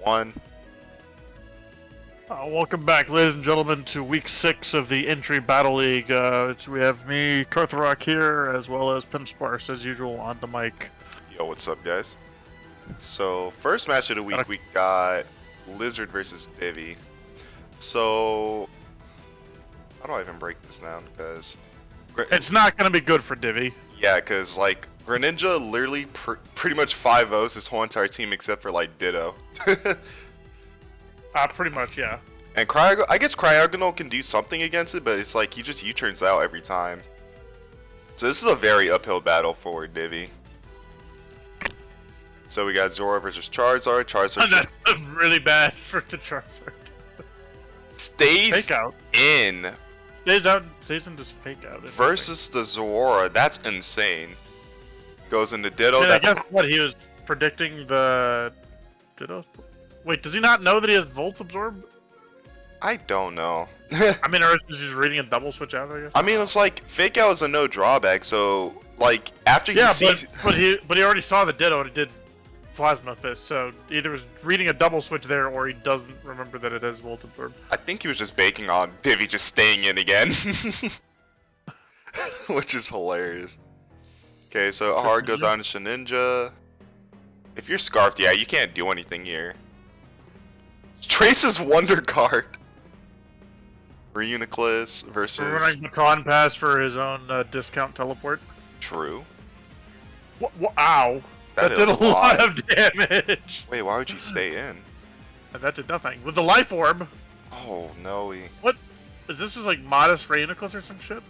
One. Welcome back, ladies and gentlemen, to week 6 of the Entry Battle League. We have me, Cartharock here, as well as Pimp Sparse, as usual, on the mic. Yo, what's up, guys? So, first match of the week, we got Lizard versus Divi. So, how do I even break this down? Because it's not going to be good for Divi. Yeah, because, like, Greninja literally pretty much 5-0s his whole entire team except for, like, Ditto. Pretty much, yeah. And I guess Cryogonal can do something against it, but it's like he just U-turns out every time. So this is a very uphill battle for Divi. So we got Zora versus Charizard. Charizard That's really bad for the Charizard. stays Fake out. in. Stays in this fake out. Versus the Zora. That's insane. Goes into Ditto. I guess what he was predicting the Ditto. Wait, does he not know that he has Volt Absorb? I don't know. I mean, or is he just reading a double switch out? I guess. I mean, it's like fake out is a no drawback. So like after he sees, but he already saw the Ditto and it did Plasma Fist. So either was reading a double switch there, or he doesn't remember that it has Volt Absorb. I think he was just banking on Divi just staying in again, which is hilarious. Okay, so Ahar goes on to Shedinja. If you're Scarfed, yeah, you can't do anything here. Trace's Wonder Card. Reuniclus versus... Running the con pass for his own discount teleport. True. Ow. That did a lot of damage. Wait, why would you stay in? And that did nothing. With the Life Orb. Oh, no. What? Is this just like modest Reuniclus or some shit?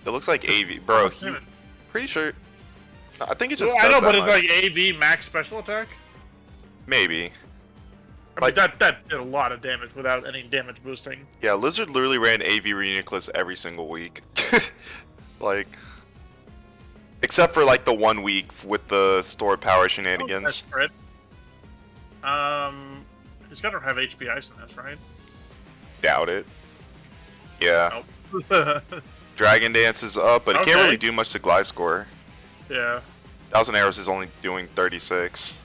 It looks like AV. Bro, he... Pretty sure... I think it just does I know, that but much. it's like AV max special attack? Maybe. I mean, that did a lot of damage without any damage boosting. Yeah, Lizard literally ran AV Reuniclus every single week. Like... Except for like the 1 week with the stored power shenanigans. Oh, he's got to have HP Ice in this, right? Doubt it. Yeah. Nope. Dragon Dance is up, but it can't really do much to Gliscor. Yeah. 1,000 Arrows is only doing 36.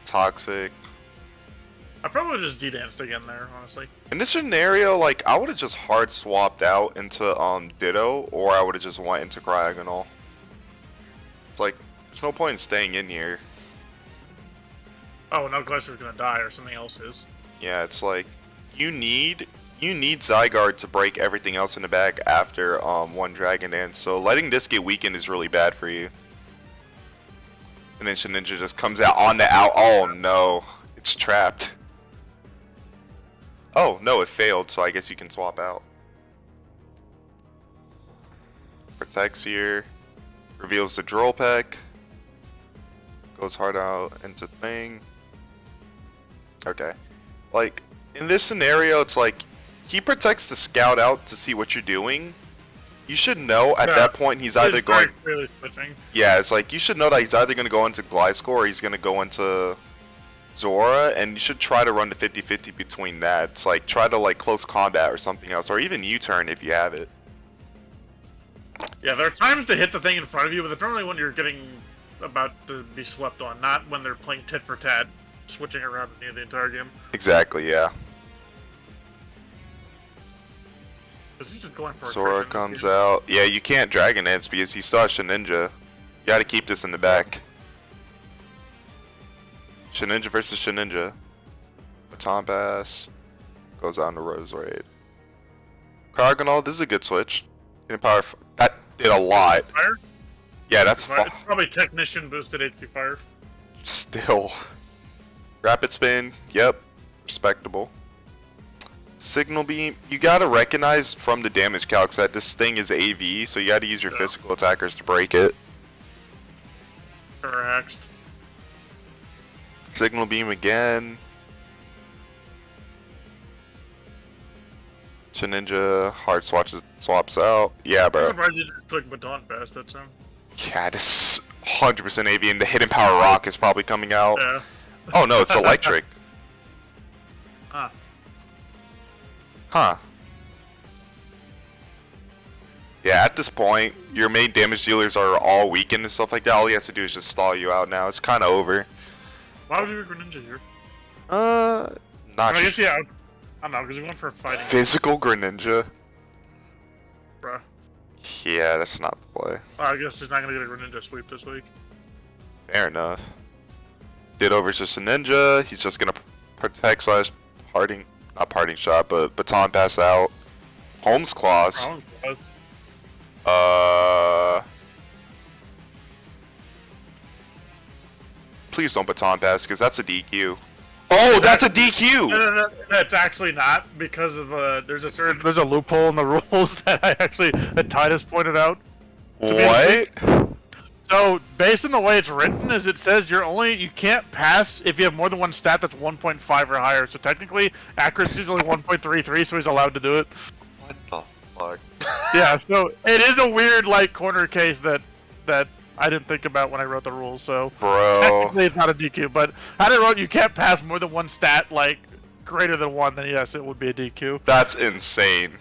Toxic. I probably just D-danced again there, honestly. In this scenario, like, I would have just hard swapped out into Ditto, or I would have just went into Cryogonal. It's like, there's no point in staying in here. Oh, now Gliscor's gonna die, or something else is. Yeah, it's like, you need Zygarde to break everything else in the back after one Dragon Dance, so letting this get weakened is really bad for you. And then Shedinja just comes out on the out. Oh no, it's trapped. Oh no, it failed, so I guess you can swap out. Protects here. Reveals the Droll Peck. Goes hard out into thing. Okay. Like, in this scenario, it's like, he protects the scout out to see what you're doing. You should know at that point he's either going... Really switching. Yeah, it's like, you should know that he's either going to go into Gliscor or he's going to go into Zora, and you should try to run the 50-50 between that. It's like, try to like close combat or something else, or even U-turn if you have it. Yeah, there are times to hit the thing in front of you, but it's normally when you're getting about to be swept on, not when they're playing tit for tat, switching around near the entire game. Exactly, yeah. Is he just going for Sora comes out. Yeah, you can't Dragon Dance because he still has Shedinja. You gotta keep this in the back. Shedinja versus Shedinja. Baton Pass. Goes on to Rose Raid. Cryogonal, this is a good switch. Power. That did a lot. Fire? Yeah, that's fine. It's probably Technician boosted HP Fire. Still. Rapid Spin. Yep. Respectable. Signal Beam. You gotta recognize from the damage calcs that this thing is AV, so you gotta use your physical attackers to break it. Correct. Signal Beam again. Shedinja hard swaps out. Yeah, bro. I'm surprised you just took Baton Pass that time. Yeah, this is 100% AV, and the Hidden Power Rock is probably coming out. Yeah. Oh no, it's electric. Huh. Yeah, at this point, your main damage dealers are all weakened and stuff like that. All he has to do is just stall you out now. It's kind of over. Why would you go Greninja here? Not I guess, yeah, I don't know, because he went for a fighting. Physical Greninja? Bruh. Yeah, that's not the play. Well, I guess he's not going to get a Greninja sweep this week. Fair enough. Dittover's just a ninja. He's just gonna protect slash parting, not parting shot, but baton pass out. Holmes claws. Please don't baton pass, because that's a DQ. Oh, that's a DQ! No, it's actually not, because of there's a loophole in the rules that Titus pointed out. What? So, based on the way it's written, is it says you can't pass if you have more than one stat that's 1.5 or higher. So technically, accuracy is only 1.33, so he's allowed to do it. What the fuck? Yeah, so it is a weird corner case that I didn't think about when I wrote the rules. So Bro. technically, it's not a DQ. But had it wrote you can't pass more than one stat greater than 1, then yes, it would be a DQ. That's insane.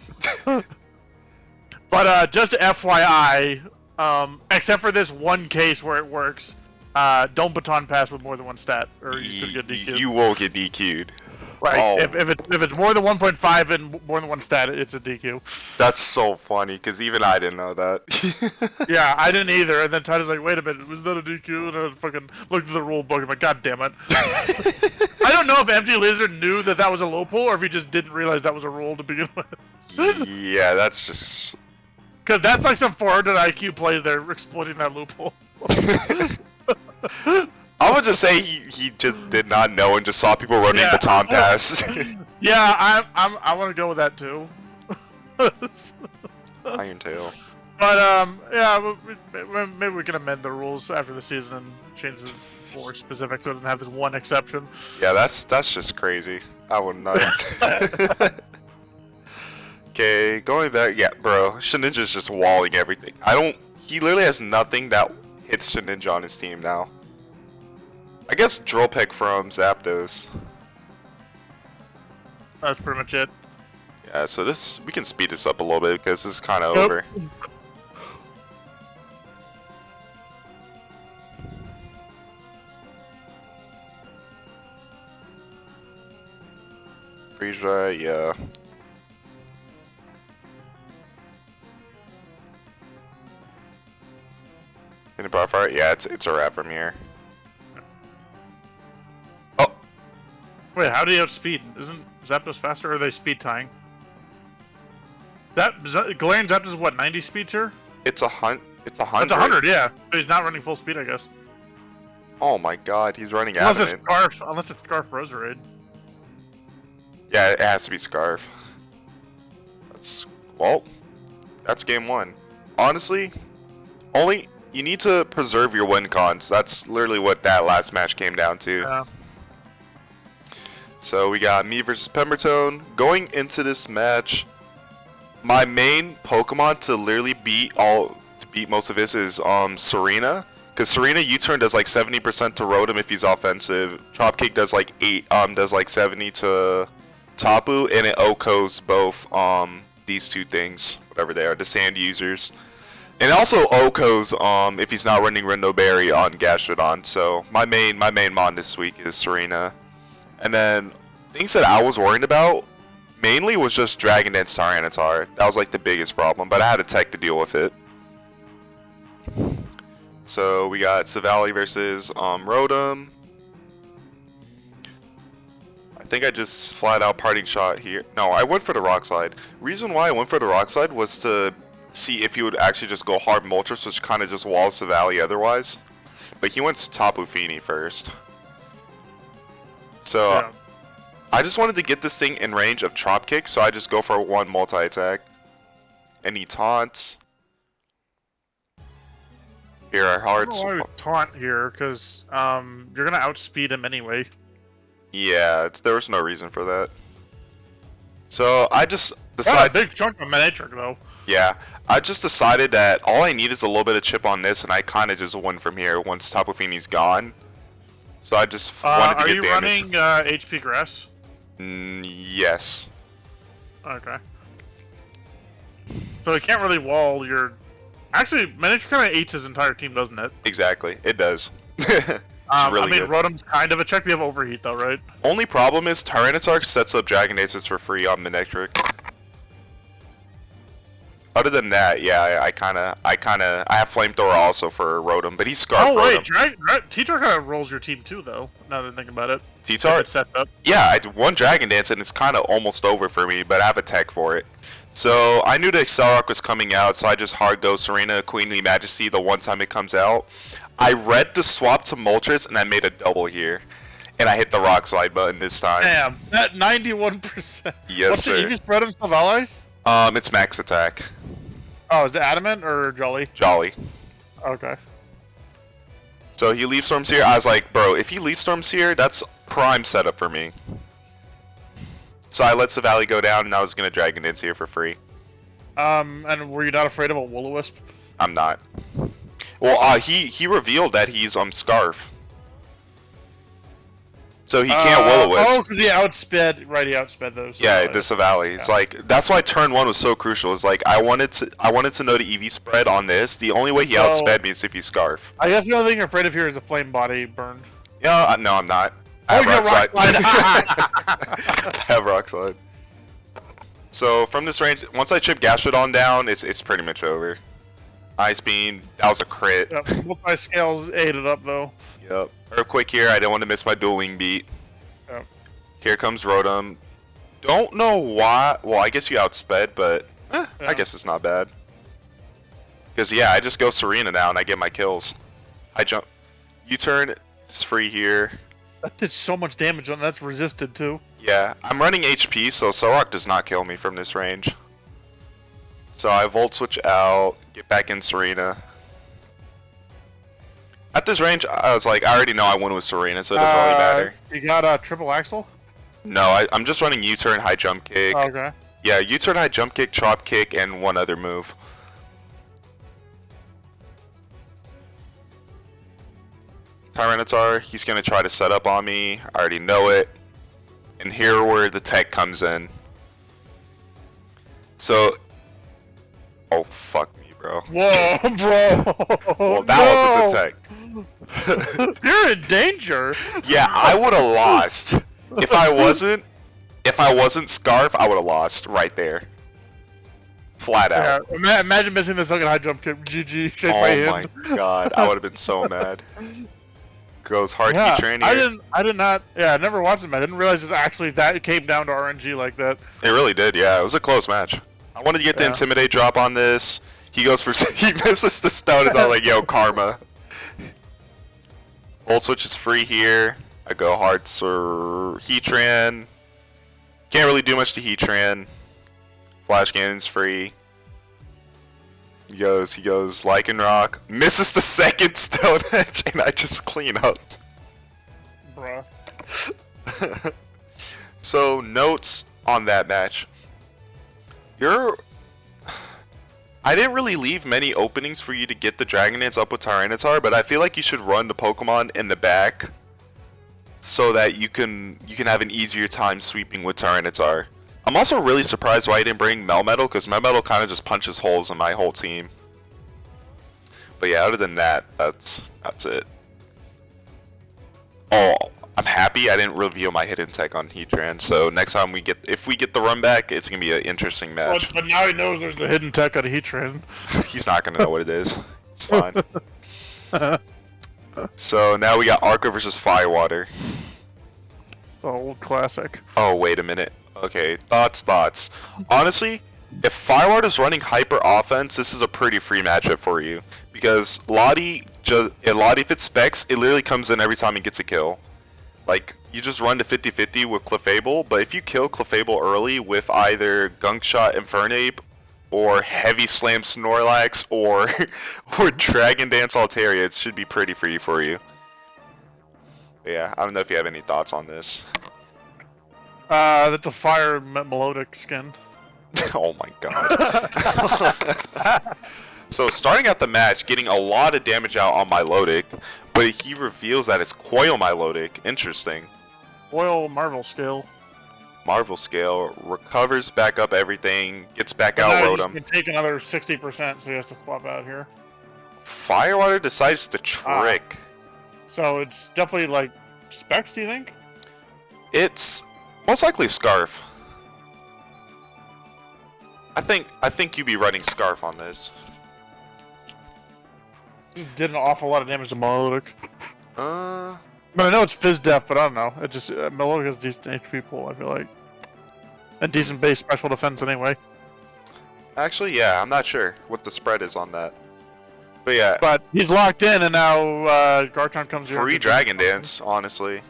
But just FYI. Except for this one case where it works, don't baton pass with more than one stat, or you could get DQ'd. You will get DQ'd. Right. Oh. If it's more than 1.5 and more than one stat, it's a DQ. That's so funny, because even I didn't know that. Yeah, I didn't either. And then Titus like, wait a minute, was that a DQ? And I fucking looked at the rule book and I'm like, god damn it. I don't know if Empty Lizard knew that was a low pull, or if he just didn't realize that was a rule to begin with. Yeah, that's just... Because that's like some 400 IQ plays they're exploiting that loophole. I would just say he just did not know and just saw people running baton pass. Yeah, I want to go with that too. Iron Tail. But yeah, maybe we can amend the rules after the season and change it more specific so it doesn't have this one exception. Yeah, that's just crazy. I would not. Okay, going back, yeah, bro, Shedinja's just walling everything. He literally has nothing that hits Shedinja on his team now. I guess Drill Peck from Zapdos. That's pretty much it. Yeah, so we can speed this up a little bit because this is kind of over. Freeze dry, yeah. In a bar fight? Yeah, it's a wrap from here. Oh! Wait, how do you outspeed? Isn't Zapdos faster, or are they speed tying? Galarian Zapdos is what, 90 speed here? It's 100. It's 100, yeah. But he's not running full speed, I guess. Oh my god, he's running unless out of it. Unless it's Scarf Roserade. Yeah, it has to be Scarf. That's game 1. Honestly, you need to preserve your win cons. That's literally what that last match came down to. Yeah. So we got me versus Pemberton. Going into this match, my main Pokemon to literally beat most of this is Serena. Because Serena U-turn does like 70% to Rotom if he's offensive. Dropkick does like 70 to Tapu, and it OHKOs both these two things, whatever they are, the sand users. And also OHKOs if he's not running Rindo Berry on Gastrodon. So my main mon this week is Serena. And then things that I was worried about mainly was just Dragon Dance Tyranitar. That was like the biggest problem, but I had a tech to deal with it. So we got Savali versus Rotom. I think I just flat out parting shot here. No, I went for the Rock Slide. Reason why I went for the Rock Slide was to see if he would actually just go hard Moltres, which kind of just walls Savali otherwise. But he went Tapu Fini first. So Yeah. I just wanted to get this thing in range of Trop Kick, so I just go for one multi-attack. And he taunts. Here are I hearts. don't know why we taunt here, because you're gonna outspeed him anyway. Yeah, there was no reason for that. So I just That's a decided. big chunk of Manectric though. Yeah, I just decided that all I need is a little bit of chip on this, and I kind of just win from here once Tapu Fini's gone. So I just wanted to get damage. Are you running HP Grass? Yes. Okay. So he can't really wall your... Actually, Manectric kind of eats his entire team, doesn't it? Exactly, it does. really I mean, good. Rotom's kind of a check. We have overheat though, right? Only problem is Tyranitar sets up Dragon Dances for free on Manectric. Other than that, yeah, I have Flamethrower also for Rotom, but he's Scarf Oh wait, Rotom. T-Tar kind of rolls your team too, though. Now that I think about it. T-Tar? It's set up. Yeah, I won Dragon Dance and it's kind of almost over for me, but I have a tech for it. So I knew the Accelerock was coming out, so I just hard go Serena, Queenly Majesty the one time it comes out. I read the swap to Moltres and I made a double here. And I hit the Rock Slide button this time. Damn, that 91%. Yes, What's sir. the EV spread on Silvally? It's Max Attack. Oh, is it Adamant or Jolly? Jolly. Okay. So he Leaf Storms here. I was like, bro, if he Leaf Storms here, that's prime setup for me. So I let Silvally go down and I was going to Dragon Dance here for free. And were you not afraid of a Will-O-Wisp? I'm not. Well, he revealed that he's Scarf. So he can't Will-O-Wisp. Oh, because he outsped those. Yeah, the Silvally. It's like that's why turn 1 was so crucial. It's like I wanted to know the EV spread on this. The only way he outsped me is if he Scarf. I guess the only thing you're afraid of here is the Flame Body burn. Yeah, no, I'm not. I have Rock Slide. I have Rock Slide. So from this range, once I chip Gastrodon down, it's pretty much over. Ice Beam, that was a crit. Yep, multi-scales ate it up though. Yep. Earthquake here, I didn't want to miss my dual wing beat. Yep. Here comes Rotom. Don't know why. Well, I guess you outsped, but I guess it's not bad. Because, yeah, I just go Serena now and I get my kills. I jump. U-turn, it's free here. That did so much damage on that's resisted too. Yeah, I'm running HP, so Solrock does not kill me from this range. So I Volt Switch out, get back in Serena. At this range, I was like, I already know I win with Serena, so it doesn't really matter. You got a triple axle? No, I'm just running U-turn, high jump kick. Oh, okay. Yeah, U-turn, high jump kick, chop kick, and one other move. Tyranitar, he's going to try to set up on me. I already know it. And here where the tech comes in. So... Oh, fuck me, bro. Whoa, bro! Well, that wasn't the tech. You're in danger! Yeah, I would have lost. If I wasn't Scarf, I would have lost right there. Flat out. Yeah, imagine missing the second high jump kick. GG, shake my hand. Oh my god, I would have been so mad. Goes hard train here. I did not. Yeah, I never watched him. I didn't realize it was actually that it came down to RNG like that. It really did. Yeah, it was a close match. I wanted to get the Intimidate drop on this. He goes for he misses the stone. And I'm like, yo, karma. Volt switch is free here. I go hard for Heatran. Can't really do much to Heatran. Flash Cannon's free. He goes Lycanroc. Misses the second Stone Edge, and I just clean up. Bruh. So, notes on that match. I didn't really leave many openings for you to get the Dragon Dance up with Tyranitar, but I feel like you should run the Pokemon in the back so that you can have an easier time sweeping with Tyranitar. I'm also really surprised why I didn't bring Melmetal, because Melmetal kind of just punches holes in my whole team. But yeah, other than that, that's it. Oh, I'm happy I didn't reveal my hidden tech on Heatran, so next time if we get the run back, it's gonna be an interesting match. But now he knows there's the hidden tech on Heatran. He's not gonna know what it is. It's fine. So now we got Arco versus Firewater. Old classic. Oh, wait a minute. Okay, thoughts. Honestly, if Firewater's running hyper offense, this is a pretty free matchup for you. Because Lottie, if it specs, it literally comes in every time he gets a kill. Like, you just run to 50-50 with Clefable, but if you kill Clefable early with either Gunk Shot Infernape, or Heavy Slam Snorlax, or Dragon Dance Altaria, it should be pretty free for you. But yeah, I don't know if you have any thoughts on this. That's a fire melodic skin. Oh my god. So starting out the match, getting a lot of damage out on Milotic, but he reveals that it's Coil Milotic. Interesting. Coil Marvel Scale. Marvel Scale, recovers back up everything, gets back out Rotom. He can take another 60%, so he has to swap out here. Firewater decides to trick. So it's definitely like specs. Do you think? It's most likely Scarf. I think you'd be running Scarf on this. Just did an awful lot of damage to Melodic. Uh, I mean, I know it's Fizz Def, but I don't know. It just Melodic has decent HP pool. I feel like, and decent base special defense anyway. actually, yeah, I'm not sure what the spread is on that. But yeah, But he's locked in, and now Garchomp comes here. free Dragon Dance, honestly.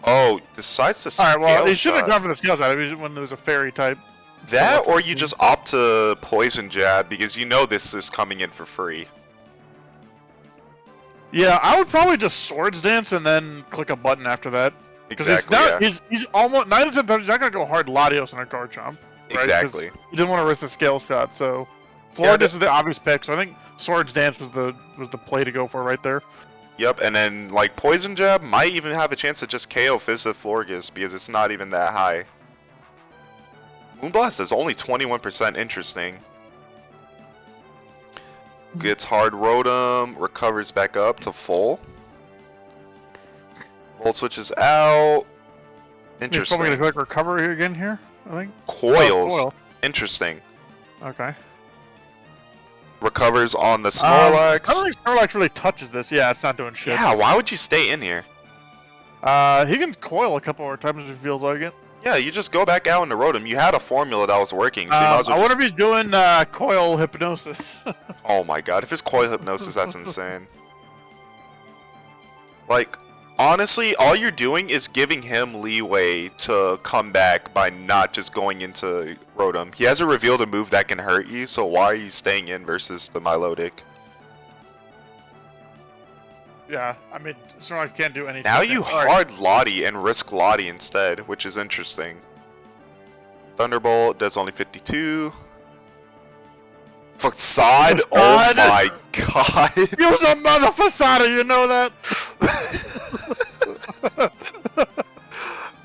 Oh, decides to All right, well, scale he should have shot. gone for the scale shot when there's a fairy type. That, or you just opt to Poison Jab because you know this is coming in for free. Yeah, I would probably just Swords Dance and then click a button after that. Exactly, yeah. He's almost 9 out of 10 times he's not gonna go hard Latios on a Garchomp. Right? Exactly. He didn't want to risk the scale shot, so Yeah, Dance is the obvious pick. So I think Swords Dance was the play to go for right there. Yep, and then, like, Poison Jab might even have a chance to just KO Fizzith Florges because it's not even that high. Moonblast is only 21%, interesting. Gets hard Rotom, recovers back up to full. Volt switches out. He's Interesting. probably gonna click recovery again here, I think. Coils. Oh, coil. Interesting. Okay. Recovers on the Snorlax. I don't think Snorlax really touches this. Yeah, it's not doing shit. Yeah, why would you stay in here? He can coil a couple more times if he feels like it. Yeah, you just go back out into Rotom. You had a formula that was working, so you might as well I just... wonder if he's doing coil hypnosis. Oh my god, if it's Coil Hypnosis, that's insane. Like, honestly, all you're doing is giving him leeway to come back by not just going into Rotom. He hasn't revealed a move that can hurt you, so why are you staying in versus the Milotic? Yeah, I mean, Snorlax can't do anything. Now you Alright. hard Lottie and risk Lottie instead, which is interesting. Thunderbolt does only 52. Facade? Oh my god. Use a mother Facada, you know that?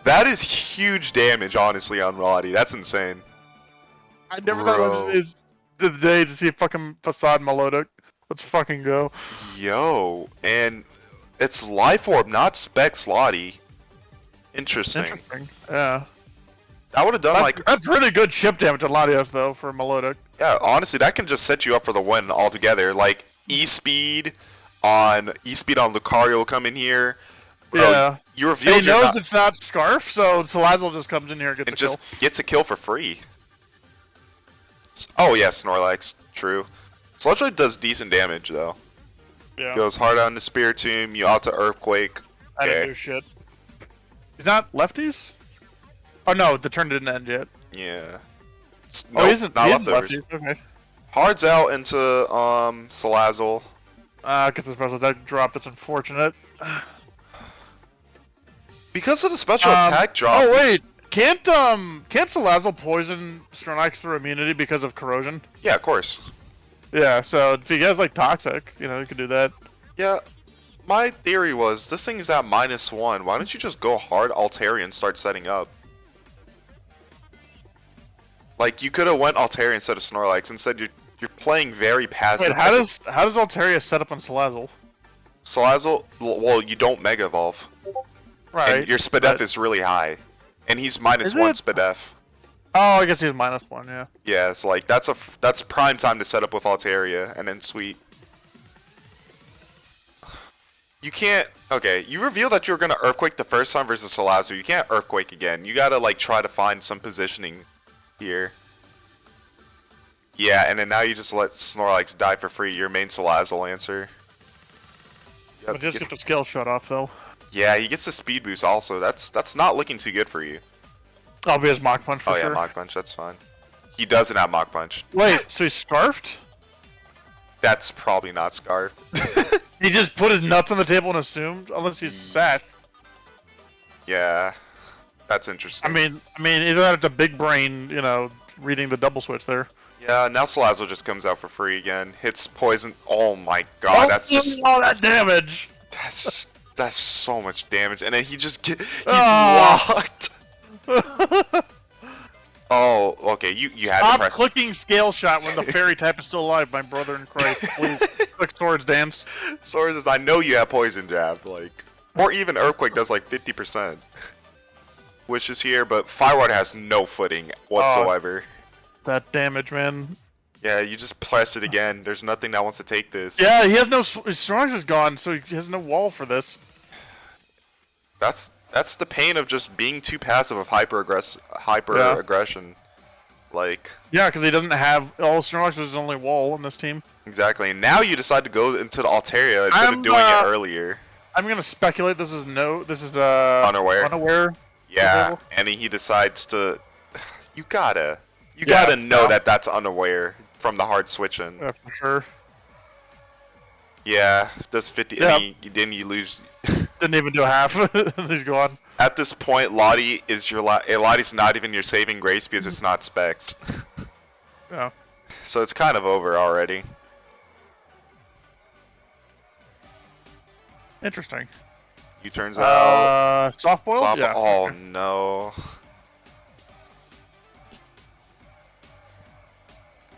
That is huge damage, honestly, on Lottie. That's insane. I never thought it was the day to see fucking Facade Melodic. Let's fucking go. Yo, and it's Life Orb, not Specs Lottie. Interesting. Interesting. Yeah. That would have done like... That's really good chip damage on Latios, though, for Melodic. Yeah, honestly, that can just set you up for the win altogether. Like, E-Speed on Lucario will come in here. Yeah. You revealed And he you're knows not... it's not Scarf, so Salazzle just comes in here and gets and a kill. just gets a kill for free. Oh, yeah, Snorlax. True. Sludge does decent damage, though. Yeah. Goes hard on the Spiritomb, you out to Earthquake. I didn't Okay. do shit. He's not lefties? Oh no, the turn didn't end yet. Yeah. Oh, he isn't, not he isn't leftovers. lefties. Okay. Hards out into Salazzle. Gets the special attack drop, that's unfortunate. Because of the special attack drop. Oh wait, can't Salazzle poison Snorlax through immunity because of corrosion? Yeah, of course. Yeah, so if he has like toxic, you know, you could do that. Yeah. My theory was this thing is at -1. Why don't you just go hard Altaria and start setting up? Like you could have went Altaria instead of Snorlax. Instead, you're playing very passive. Wait, how does Altaria set up on Salazzle? Salazzle? Well, you don't Mega Evolve. Right. And your Spadef is really high, and he's -1 Spadef. Oh, I guess he's -1. Yeah. Yeah, it's like that's prime time to set up with Altaria, and then sweet. You can't. Okay, you revealed that you were gonna Earthquake the first time versus Salazzle. You can't Earthquake again. You gotta like try to find some positioning here. Yeah, and then now you just let Snorlax die for free. Your main Salazzle answer. Yep, But just get the skill shut off though. yeah, he gets the speed boost also. That's not looking too good for you. I'll be his Mach Punch for Oh yeah, sure. Mach Punch. That's fine. He doesn't have Mach Punch. Wait, so he's scarfed? That's probably not Scarfed. He just put his nuts on the table and assumed, unless he's sat. Yeah, that's interesting. I mean, either that or it's a big brain, you know, reading the double switch there. Yeah, now Salazzle just comes out for free again. Hits poison. Oh my god, that's just all that damage. that's so much damage, and then he just he's Ah. locked. Oh, okay. You had to Stop press. clicking scale shot when the fairy type is still alive, my brother in Christ. Please click swords dance. Swords is. I know you have poison jab, like, or even earthquake does like 50%. Which is here, but Fireward has no footing whatsoever. That damage, man. Yeah, you just press it again. There's nothing that wants to take this. Yeah, he has no. His strongest is gone, so he has no wall for this. That's the pain of just being too passive of hyper aggression. Like. Yeah, because he doesn't have all Snorlax is his only wall in this team. Exactly, and now you decide to go into the Altaria instead of doing it earlier. I'm gonna speculate this is unaware. Unaware. Yeah, and he decides to. You gotta know that that's unaware from the hard switching. Yeah, for sure. Yeah, does 50. Yeah. And you lose. Didn't even do a half. He's gone. At this point, Lottie is your Lottie's not even your saving grace because it's not Specs. Yeah. So it's kind of over already. Interesting. You turns out. Soft boil? Yeah. Oh okay. no.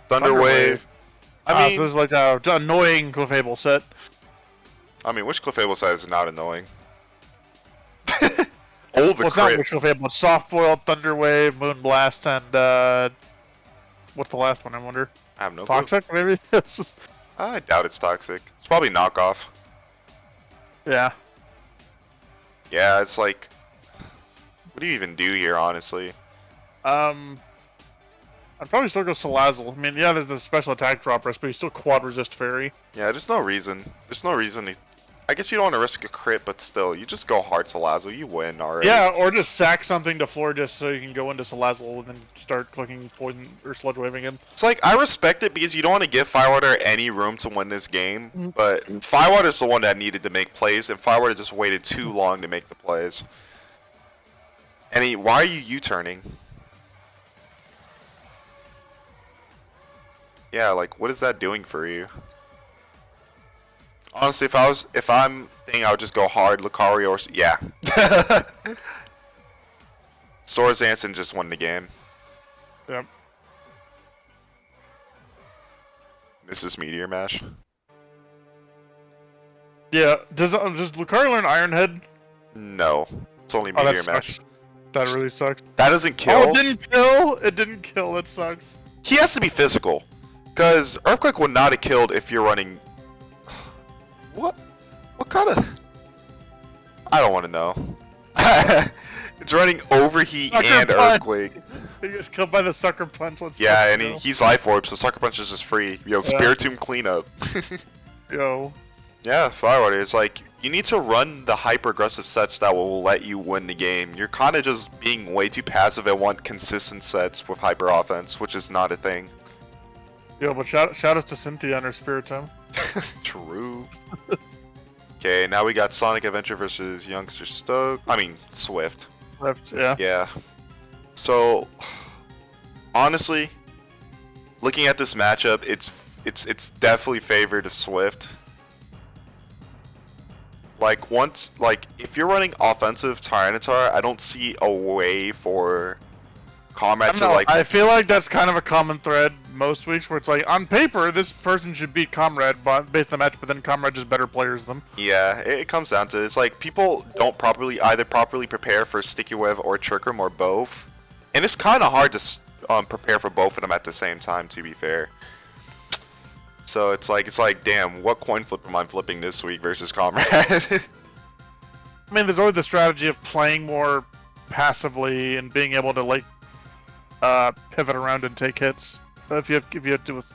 Thunderwave. I mean, so this is like a annoying Clefable set. I mean, which Clefable set is not annoying? Oh, the Well, it's not crit. which Clefable. It's Soft Boil, Thunderwave, Moonblast, and what's the last one? I wonder. I have no clue. Toxic, maybe. I doubt it's toxic. It's probably knockoff. Yeah. Yeah, it's like, what do you even do here, honestly? I'd probably still go Salazzle. I mean, yeah, there's the special attack drop risk, but you still quad resist Fairy. Yeah, there's no reason. There's no reason. I guess you don't want to risk a crit, but still, you just go hard Salazzle. You win already. Yeah, or just sack something to floor just so you can go into Salazzle and then start clicking poison or sludge waving him. It's like, I respect it because you don't want to give Firewater any room to win this game, but Firewater's the one that needed to make plays, and Firewater just waited too long to make the plays. And why are you U-turning? Yeah, like, what is that doing for you? Honestly, if I'm thinking, I would just go hard, Lucario, or yeah. Swords Anson just won the game. Yep. This is Meteor Mash. Yeah. Does Lucario learn Iron Head? No, it's only Oh, Meteor that Mash. sucks. That really sucks. That doesn't kill. Oh, it didn't kill. It didn't kill. That sucks. He has to be physical, because Earthquake would not have killed if you're running. What? What kind of? I don't want to know. It's running Overheat Sucker and Punch. Earthquake. He gets killed by the Sucker Punch. Let's Yeah, and go. he's Life Orb, so Sucker Punch is just free. Yo, Spiritomb cleanup. Yo. Yeah, Firewater. It's like, you need to run the hyper-aggressive sets that will let you win the game. You're kind of just being way too passive and want consistent sets with hyper-offense, which is not a thing. Yo, but shout out to Cynthia and her Spiritomb. True. Okay, now we got Sonic Adventure versus Youngster Stoke. I mean, Swift. Yeah. Yeah. So, honestly, looking at this matchup, it's definitely favored of Swift. Like if you're running offensive Tyranitar, I don't see a way for Comrade to like. I feel like that's kind of a common thread most weeks, where it's like on paper this person should beat Comrade based on the match, but then Comrade just better players them. Yeah, it comes down to it's like people don't either properly prepare for Sticky Web or Trick Room or both, and it's kind of hard to prepare for both of them at the same time. To be fair. So it's like, damn, what coin flip am I flipping this week versus Comrade? I mean, there's always the strategy of playing more passively and being able to like pivot around and take hits. If you have to do with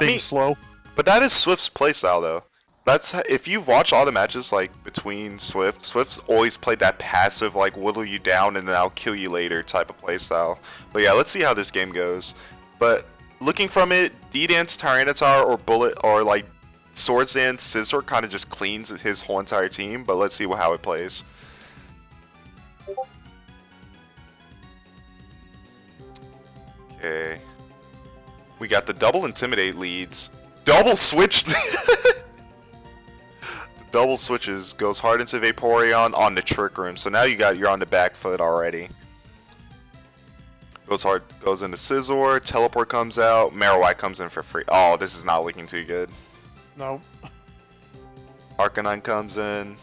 being slow. But that is Swift's playstyle, though. That's if you've watched all the matches like between Swift's always played that passive, like whittle you down and then I'll kill you later type of playstyle. But yeah, let's see how this game goes. But looking from it, D-Dance, Tyranitar, or Bullet, or like Swords Dance, Scizor kind of just cleans his whole entire team. But let's see how it plays. Okay. We got the double Intimidate leads. Double switch! Double switches. Goes hard into Vaporeon on the Trick Room. So now you're on the back foot already. Goes hard, goes into Scizor, Teleport comes out, Marowak comes in for free. Oh, this is not looking too good. No. Arcanine comes in.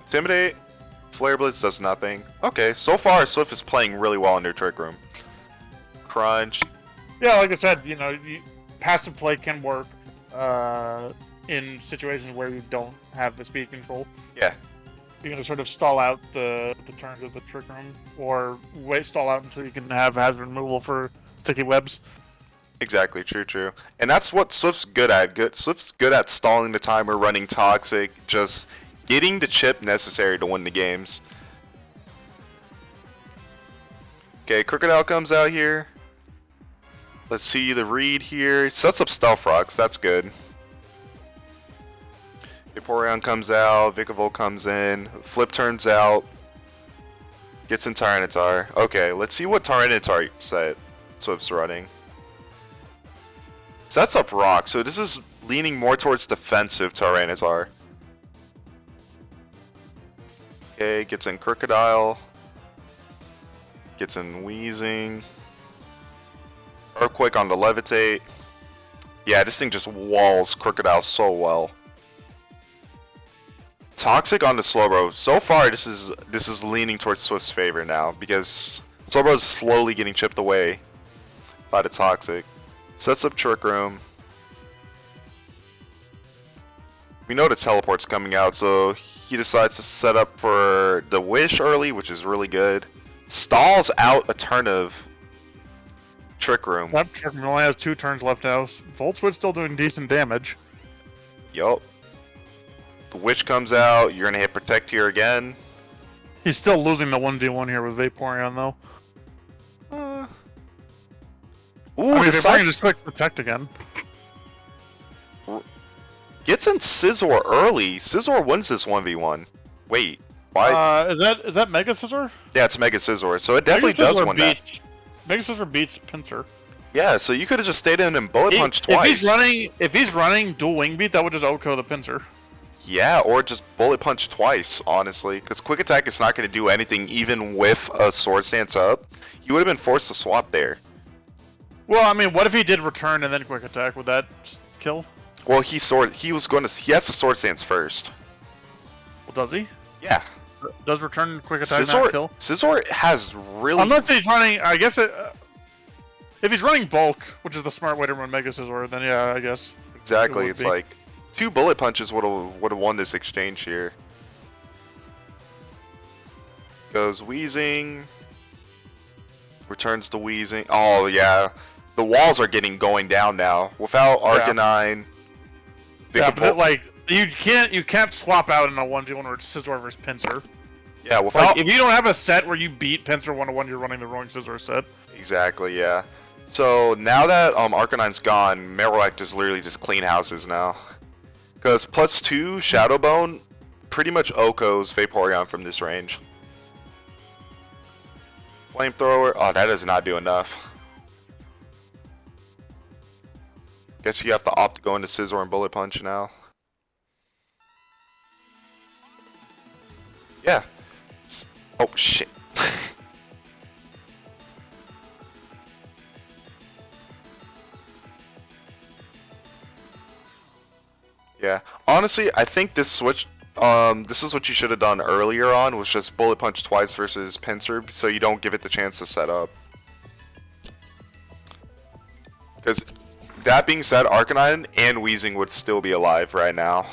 Intimidate, Flare Blitz does nothing. Okay, so far Swift is playing really well under Trick Room. Crunch. Yeah, like I said, you know, passive play can work in situations where you don't have the speed control. Yeah. You're gonna sort of stall out the turns of the Trick Room, or stall out until you can have hazard removal for sticky webs. Exactly, true. And that's what Swift's good at. Swift's good at stalling the timer, running Toxic, just getting the chip necessary to win the games. Okay, Crocodile comes out here. Let's see the read here. It sets up Stealth Rocks, that's good. Vaporeon comes out, Vikavolt comes in, Flip turns out, gets in Tyranitar. Okay, let's see what Tyranitar set Swift's running. Sets up Rock, so this is leaning more towards defensive Tyranitar. Okay, gets in Crocodile, gets in Wheezing, Earthquake on the Levitate. Yeah, this thing just walls Crocodile so well. Toxic on the Slowbro. So far, this is leaning towards Swift's favor now because Slowbro is slowly getting chipped away by the Toxic. Sets up Trick Room. We know the Teleport's coming out, so he decides to set up for the Wish early, which is really good. Stalls out a turn of Trick Room. Yep, Trick Room only has 2 turns left out. Volt Switch still doing decent damage. Yup. The Wish comes out, you're gonna hit Protect here again. He's still losing the 1v1 here with Vaporeon though. Ooh, I mean, Vaporeon decides... just click Protect again. Gets in Scizor early. Scizor wins this 1v1. Wait, why? Is that Mega Scizor? Yeah, it's Mega Scizor, so it definitely Mega does Scizor win that. Mega Scizor beats Pinsir. Yeah, so you could have just stayed in and Bullet Punch twice. If he's running Dual Wing Beat, that would just OHKO the Pinsir. Yeah, or just Bullet Punch twice, honestly. Because Quick Attack is not going to do anything even with a Sword Stance up. You would have been forced to swap there. Well, I mean, what if he did return and then Quick Attack? Would that kill? Well, he has the Sword Stance first. Well, does he? Yeah. Does return Quick Attack not kill? Scizor has really... Unless he's running, I guess if he's running Bulk, which is the smart way to run Mega Scizor, then yeah, I guess. Exactly, it's like 2 Bullet Punches would have won this exchange here. Goes Wheezing. Returns to Wheezing. Oh yeah, the walls are going down now. Without Arcanine. Yeah, but like you can't swap out in a 1v1 where it's Scizor versus Pinsir. Yeah, without... Like, if you don't have a set where you beat Pinsir 1-1, you're running the wrong Scizor set. Exactly, yeah. So now that Arcanine's gone, Marowak just literally just clean houses now. Because +2 Shadow Bone pretty much OHKOs Vaporeon from this range. Flamethrower, oh, that does not do enough. Guess you have to opt to go into Scizor and Bullet Punch now. Yeah. Oh, shit. Yeah, honestly, I think this switch, this is what you should have done earlier on, was just Bullet Punch twice versus Pinsir, so you don't give it the chance to set up. Because, that being said, Arcanine and Wheezing would still be alive right now.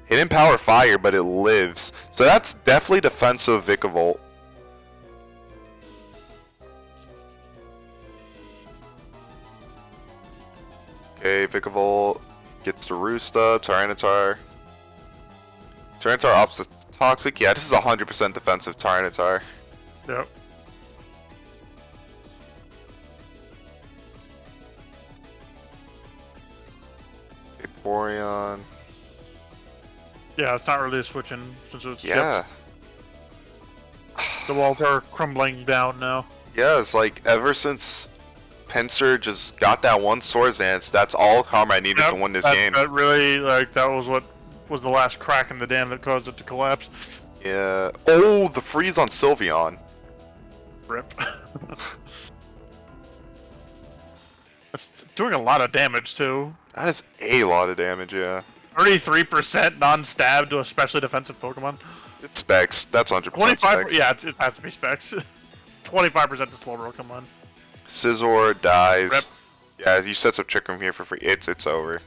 Hidden Power Fire, but it lives. So that's definitely defensive Vikavolt. Okay, Vikavolt gets to Roost up, Tyranitar. Tyranitar opts the Toxic. Yeah, this is 100% defensive Tyranitar. Yep. Vaporeon. Yeah, it's not really switching since it's Yeah. The walls are crumbling down now. Yeah, it's like ever since Pinsir just got that one Sword Dance, that's all Comrade needed to win this game. That really, like, that was what was the last crack in the dam that caused it to collapse. Yeah. Oh, the freeze on Sylveon. Rip. That's doing a lot of damage too. That is a lot of damage, yeah. 33% non-stab to a specially defensive Pokemon. It's Specs. That's 100% 25. Specs. Yeah, it has to be Specs. 25% to Slowbro. Come on. Scizor dies. Rip. Yeah, you set up Trick Room here for free. It's over.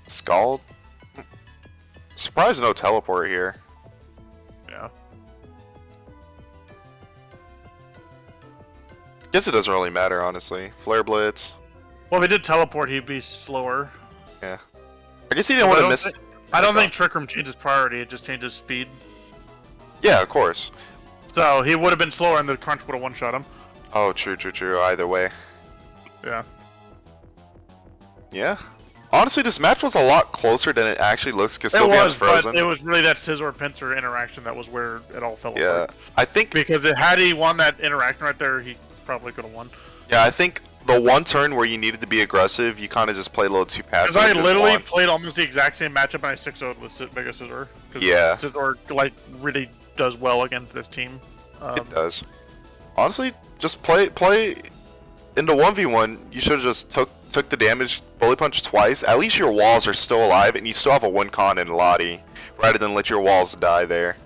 Scald? Surprised no teleport here. Yeah. Guess it doesn't really matter, honestly. Flare Blitz. Well, if he did teleport, he'd be slower. Yeah. I guess he didn't want to miss... I don't think Trick Room changes priority, it just changes speed. Yeah, of course. So, he would have been slower and the Crunch would have one-shot him. Oh, true. Either way. Yeah. Yeah. Honestly, this match was a lot closer than it actually looks because Sylveon's frozen. But it was really that Scizor-Pinsir interaction that was where it all fell apart. I think... Because had he won that interaction right there, he probably could have won. Yeah, I think the one turn where you needed to be aggressive, you kind of just played a little too passive. Because I literally played almost the exact same matchup and I 6-0'd with Mega Scizor. Yeah. Scizor, like, really does well against this team. It does. Honestly, just play in the 1v1, you should have just took the damage, Bully Punch twice. At least your walls are still alive and you still have a win con in Lottie, rather than let your walls die there.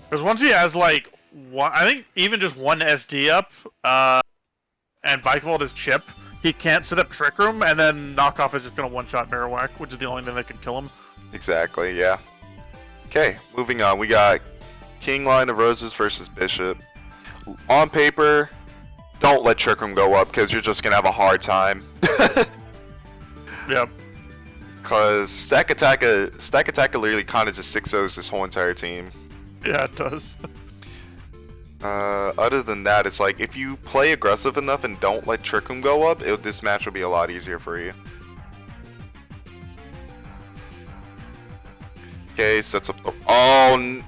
Because once he has, like, one, I think even just one SD up, and Vikavolt is chip, he can't set up Trick Room, and then Knockoff is just going to one-shot Marowak, which is the only thing that can kill him. Exactly, yeah. Okay, moving on. We got King Line of Roses versus Bishop. On paper, don't let Trick Room go up, because you're just going to have a hard time. Yep. Because Stack Attack literally kind of just 6-0s this whole entire team. Yeah, it does. Other than that, it's like, if you play aggressive enough and don't let Trick Room go up, this match will be a lot easier for you. Okay, sets up the... Oh!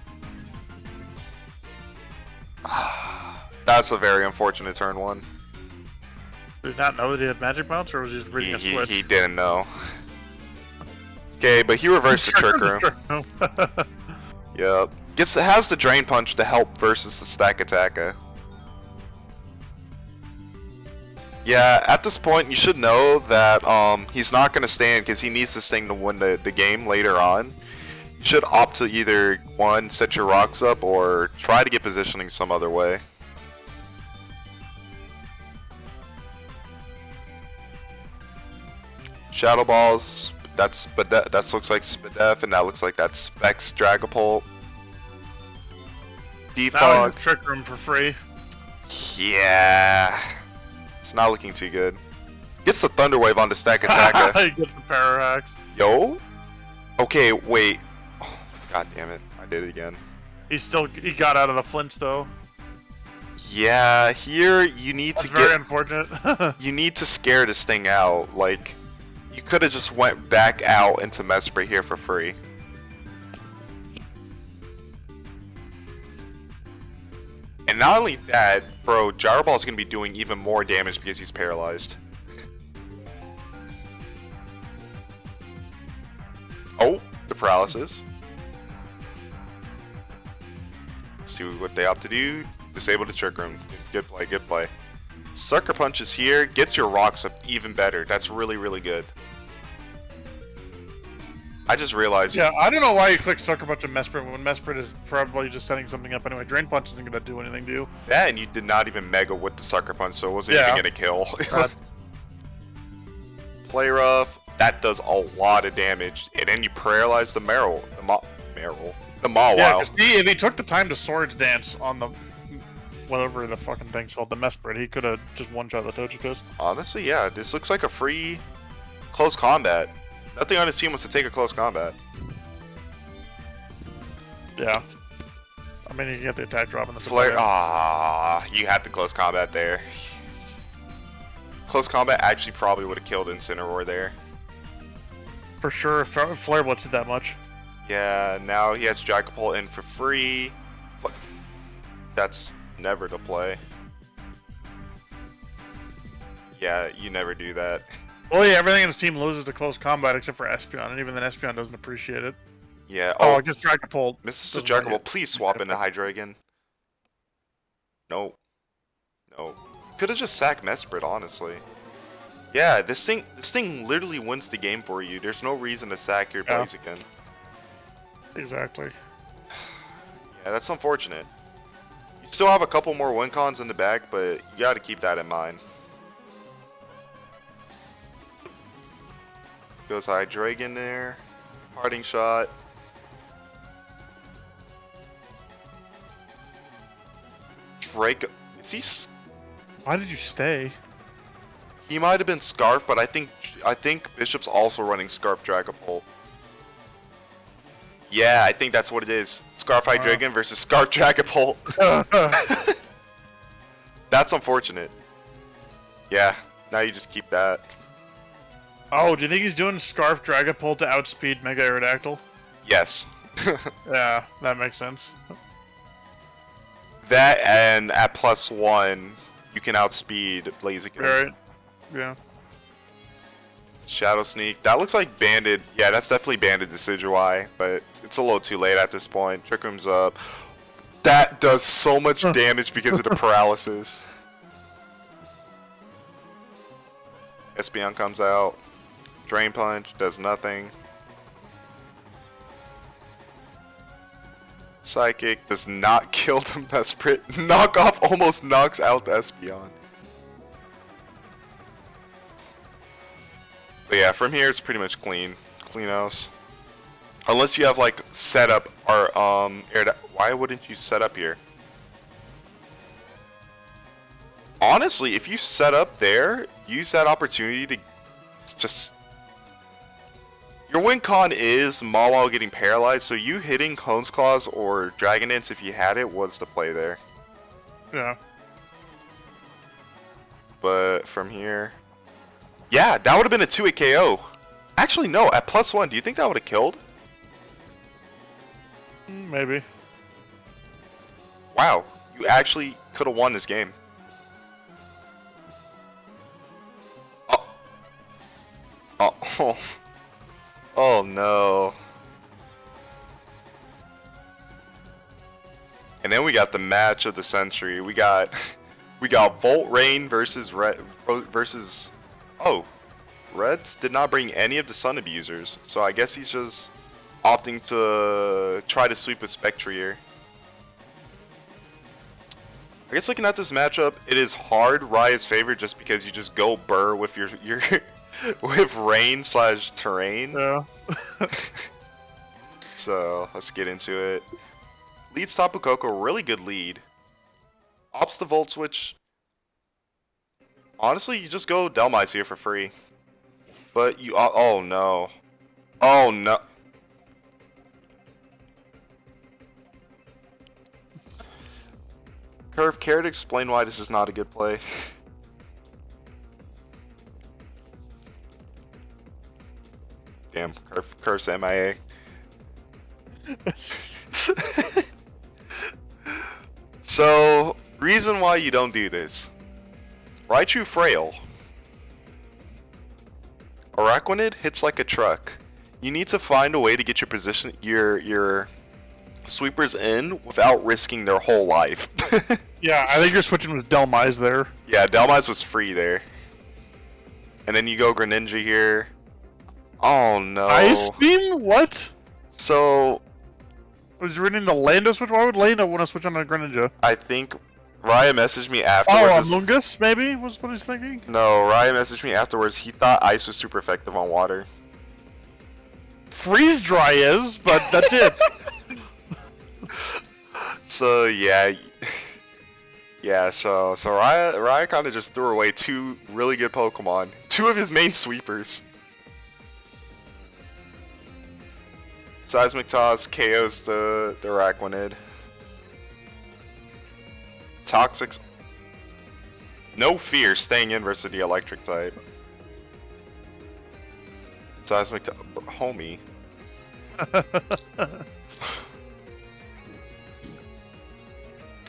That's a very unfortunate turn one. Did he not know that he had Magic Bounce, or was he just reading a switch? He didn't know. Okay, but he reversed the Trick Room. Yep. Has the Drain Punch to help versus the Stack Attacker. Yeah, at this point, you should know that he's not going to stand because he needs this thing to win the game later on. You should opt to either, one, set your rocks up, or try to get positioning some other way. Shadow Balls, that looks like Spadef, and that looks like that's Specs Dragapult. Now Trick Room for free. Yeah. It's not looking too good. Gets the Thunder Wave on the Stack Attacker. He gets the Parahax. Yo? Okay, wait. Oh, God damn it. I did it again. He got out of the flinch though. Yeah, here you need That's to very unfortunate. You need to scare this thing out. Like, you could have just went back out into Mesprit here for free. And not only that, bro, Gyro Ball is going to be doing even more damage because he's paralyzed. Oh, the paralysis. Let's see what they opt to do. Disable the Trick Room. Good play, good play. Sucker Punch is here. Gets your rocks up even better. That's really, really good. I just realized... Yeah, I don't know why you click Sucker Punch on Mesprit when Mesprit is probably just setting something up anyway. Drain Punch isn't going to do anything to you. Yeah, and you did not even Mega with the Sucker Punch, so it wasn't even going to kill. Play Rough. That does a lot of damage. And then you paralyze the Mawile. Yeah, because if he took the time to Swords Dance on the... whatever the fucking thing's called, the Mesprit, he could have just one-shot the Togekiss. Honestly, yeah. This looks like a free close combat. Nothing on his team wants to take a close combat. Yeah. I mean, you can get the attack drop in the Flare. Ah, you had the close combat there. Close combat actually probably would have killed Incineroar there. For sure, if Flare Blitz did that much. Yeah, now he has Dragapult in for free. That's never to play. Yeah, you never do that. Well, yeah, everything in his team loses to close combat except for Espeon, and even then Espeon doesn't appreciate it. Yeah. Oh, Oh, I guess Dragapult. misses the doesn't like Juggernaut. it. Please swap into Hydreigon. No. No. Could have just sacked Mesprit, honestly. Yeah, this thing literally wins the game for you. There's no reason to sack your Yeah. Blaziken. Exactly. Yeah, that's unfortunate. You still have a couple more win cons in the bag, but you got to keep that in mind. Goes Hydreigon there. Parting shot. Drake. Is he? Why did you stay? He might have been Scarf, but I think Bishop's also running Scarf Dragapult. Yeah, I think that's what it is. Scarf Hydreigon versus Scarf Dragapult. That's unfortunate. Yeah, now you just keep that. Oh, do you think he's doing Scarf Dragapult to outspeed Mega Aerodactyl? Yes. Yeah, that makes sense. That and at +1, you can outspeed Blaziken. Right. Yeah. Shadow Sneak. That looks like Banded. Yeah, that's definitely Banded Decidueye, but it's a little too late at this point. Trick Room's up. That does so much damage because of the paralysis. Espeon comes out. Drain Punch does nothing. Psychic does not kill the Mesprit. Knockoff almost knocks out the Espeon. But yeah, from here it's pretty much clean. Clean house. Unless you have like setup or why wouldn't you set up here? Honestly, if you set up there, use that opportunity to just... Your win con is Mawile getting paralyzed, so you hitting Cone's Claws or Dragon Dance if you had it was the play there. Yeah. But from here... Yeah, that would have been a 2-hit KO. Actually, no, at +1, do you think that would have killed? Maybe. Wow, you actually could have won this game. Oh. Oh. Oh no. And then we got the match of the century. We got Volt Rain versus oh, Reds did not bring any of the Sun Abusers, so I guess he's just opting to try to sweep with Spectrier. I guess looking at this matchup, it is hard Raya's favor just because you just go burr with your with rain / terrain. Yeah. So let's get into it. Leads Tapu Koko, really good lead. Ops the Volt Switch. Honestly, you just go Delmise here for free. But you... Oh, no. Oh, no. Curve, care to explain why this is not a good play? Damn, Curve's MIA. So, reason why you don't do this. Raichu Frail. Araquanid hits like a truck. You need to find a way to get your sweepers in without risking their whole life. Yeah, I think you're switching with Delmise there. Yeah, Delmise was free there. And then you go Greninja here. Oh no. Ice Beam? What? So... Was you reading the Lando switch? Why would Lando want to switch on a Greninja? I think Raya messaged me afterwards. Oh, Amoonguss, maybe? Was what he's thinking? No, Raya messaged me afterwards. He thought Ice was super effective on water. Freeze Dry is, but that's it. So, yeah. Yeah, so Raya kind of just threw away two really good Pokemon. Two of his main sweepers. Seismic Toss KOs the Araquanid. Toxic's... No fear staying in versus the electric type. Seismic Toss... Homie.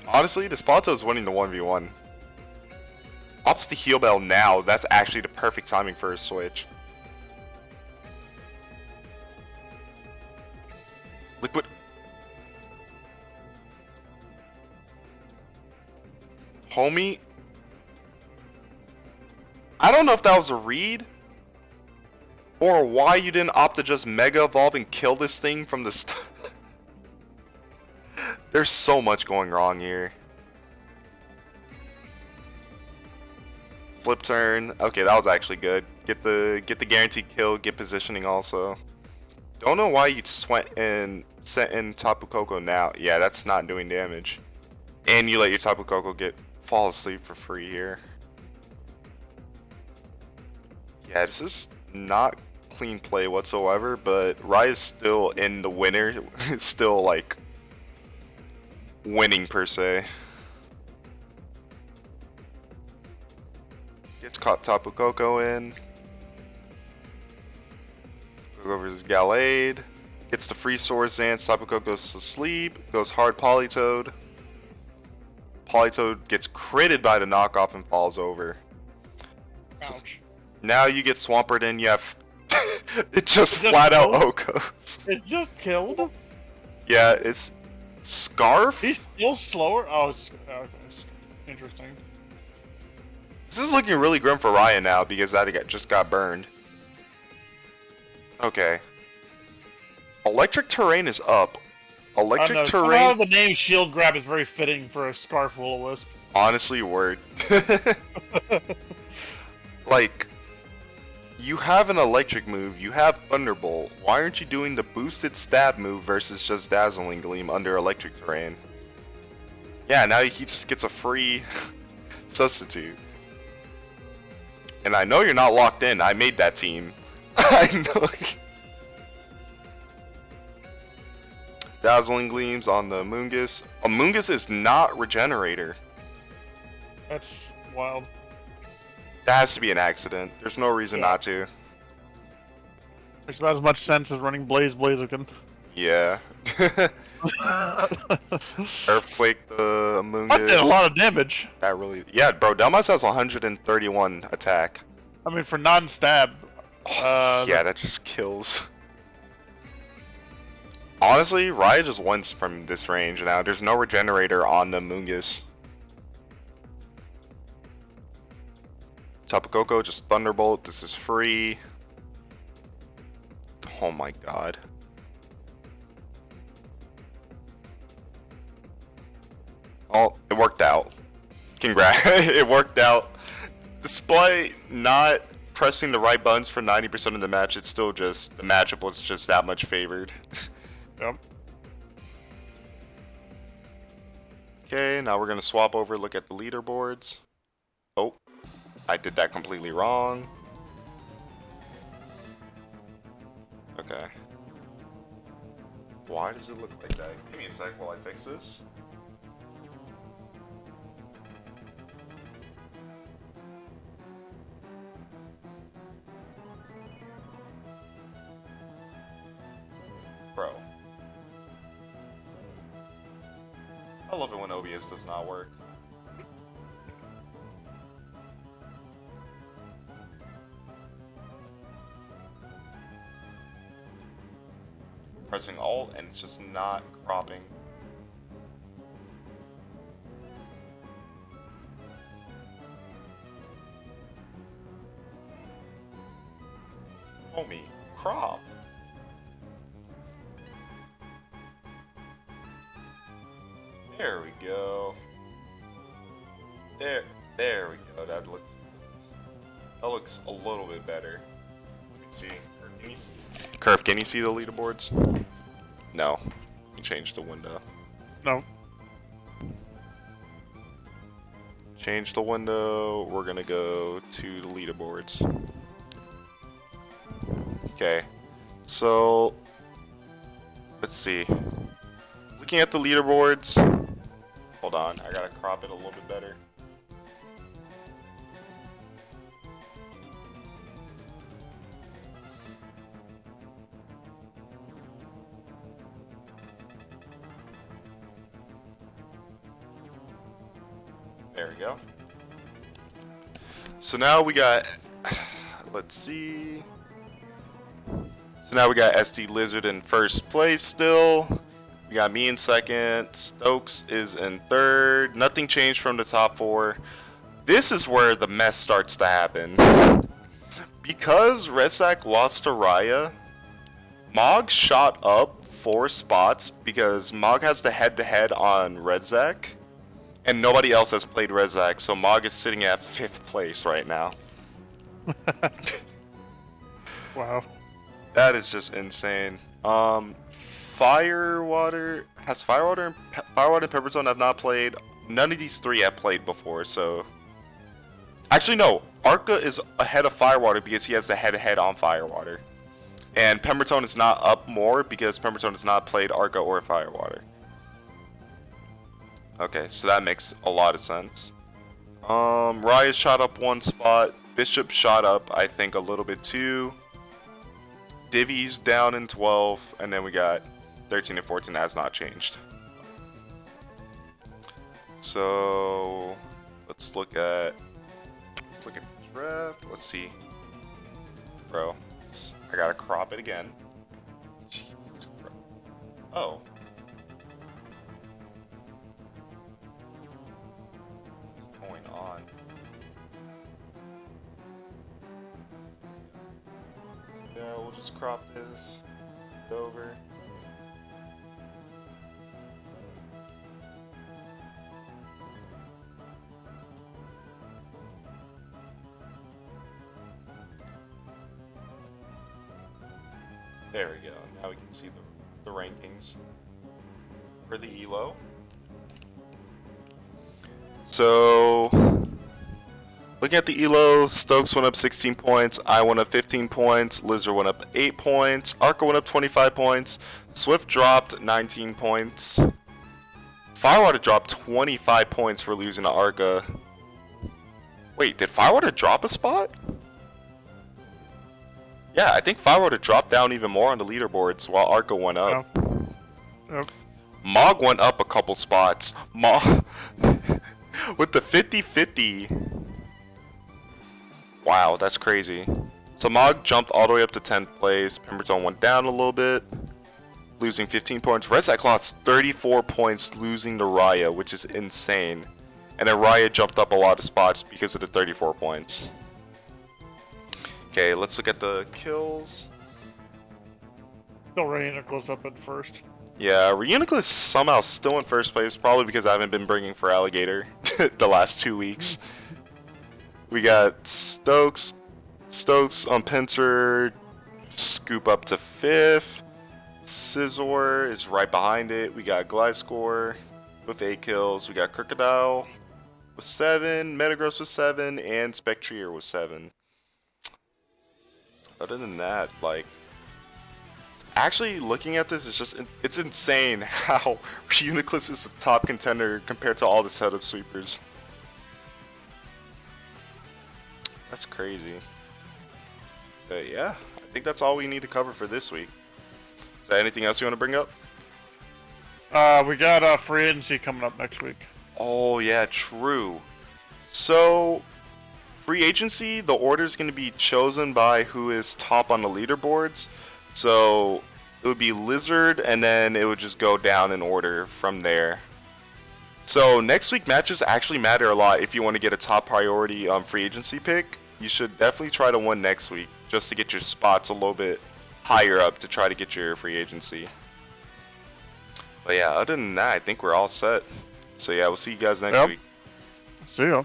Honestly, Desponto is winning the 1v1. Ops the Heal Bell now. That's actually the perfect timing for a switch. Liquid. Homie. I don't know if that was a read. Or why you didn't opt to just Mega Evolve and kill this thing from the start. There's so much going wrong here. Flip turn. Okay, that was actually good. Get the guaranteed kill, get positioning also. Don't know why you just went and sent in Tapu Koko now. Yeah, that's not doing damage. And you let your Tapu Koko fall asleep for free here. Yeah, this is not clean play whatsoever, but Rai is still in the winner. It's still like winning per se. Gets caught Tapu Koko in. Koko versus Gallade. Gets the free Swords Dance. Tapu Koko goes to sleep. Goes hard Politoed. Politoed gets critted by the knockoff and falls over. Ouch. Now you get Swampert in. You have it just flat out Okos. It just killed? Yeah, it's Scarf. He's still slower? Oh, it's interesting. This is looking really grim for Ryan now because that just got burned. Okay. Electric Terrain is up. Electric Terrain. Somehow the name Shield Grab is very fitting for a Scarf Will-O-Wisp. Honestly, word. Like, you have an electric move, you have Thunderbolt. Why aren't you doing the boosted stab move versus just Dazzling Gleam under Electric Terrain? Yeah, now he just gets a free substitute. And I know you're not locked in. I made that team. I know. Dazzling Gleams on the Moongus. Moongus is not Regenerator. That's wild. That has to be an accident. There's no reason not to. Makes about as much sense as running Blaziken. Yeah. Earthquake the Moongus. That did a lot of damage. That really... Yeah, bro, Delmas has 131 attack. I mean, for non-stab. Yeah, that just kills. Honestly, Raya just wins from this range now. There's no Regenerator on the Moongus. Tapu Koko, just Thunderbolt. This is free. Oh my god. Oh, it worked out. Congrats. It worked out. Despite not pressing the right buttons for 90% of the match, it's still just, the matchup was just that much favored. Yep. Okay, now we're going to swap over, look at the leaderboards. Oh, I did that completely wrong. Okay. Why does it look like that? Give me a sec while I fix this. Bro. I love it when OBS does not work. Pressing Alt and it's just not cropping. Homie, crop. There we go. There we go. That looks a little bit better. Let me see. Curve, can you see the leaderboards? No. You changed the window. No. Change the window. We're gonna go to the leaderboards. Okay. So let's see. Looking at the leaderboards. Hold on, I gotta crop it a little bit better. There we go. So now we got, let's see. So now we got SD Lizard in first place still. We got me in second. Stokes is in third. Nothing changed from the top 4. This is where the mess starts to happen. Because Rezac lost to Raya, Mog shot up 4 spots because Mog has the head-to-head on Rezac, and nobody else has played Rezac, so Mog is sitting at 5th place right now. Wow. That is just insane. Firewater and Peppertone have not played. None of these 3 have played before, so actually no. Arca is ahead of Firewater because he has the head-to-head on Firewater. And Pemberton is not up more because Pemberton has not played Arca or Firewater. Okay, so that makes a lot of sense. Raya shot up 1 spot. Bishop shot up, I think, a little bit too. Divi's down in 12, and then we got 13 and 14 has not changed. So let's look at draft. Let's see, bro. I gotta crop it again. Jesus Christ. Oh. What's going on? So yeah, we'll just crop this over. There we go. Now we can see the rankings for the ELO. So, looking at the ELO, Stokes went up 16 points, I went up 15 points, Lizard went up 8 points, Arca went up 25 points, Swift dropped 19 points, Firewater dropped 25 points for losing to Arca. Wait, did Firewater drop a spot? Yeah, I think Firewater dropped down even more on the leaderboards while Arca went up. Yep. Mog went up a couple spots. Mog with the 50-50. Wow, that's crazy. So Mog jumped all the way up to 10th place. Pemberton went down a little bit, losing 15 points. Rezac lost 34 points, losing to Raya, which is insane. And then Raya jumped up a lot of spots because of the 34 points. Okay, let's look at the kills. Still Reunicle up at first. Yeah, Reunicle is somehow still in first place, probably because I haven't been bringing for Alligator the last 2 weeks. We got Stokes on Pincer, scoop up to 5th. Scizor is right behind it. We got Gliscor with 8 kills. We got Crocodile with 7, Metagross with 7, and Spectrier with 7. Other than that, like, actually looking at this, it's insane how Reuniclus is the top contender compared to all the setup sweepers. That's crazy. But yeah, I think that's all we need to cover for this week. Is there anything else you want to bring up? We got free agency coming up next week. Oh yeah, true. So free agency, the order is going to be chosen by who is top on the leaderboards. So it would be Lizard, and then it would just go down in order from there. So next week matches actually matter a lot if you want to get a top priority free agency pick. You should definitely try to win next week just to get your spots a little bit higher up to try to get your free agency. But yeah, other than that, I think we're all set. So yeah, we'll see you guys next week. See ya.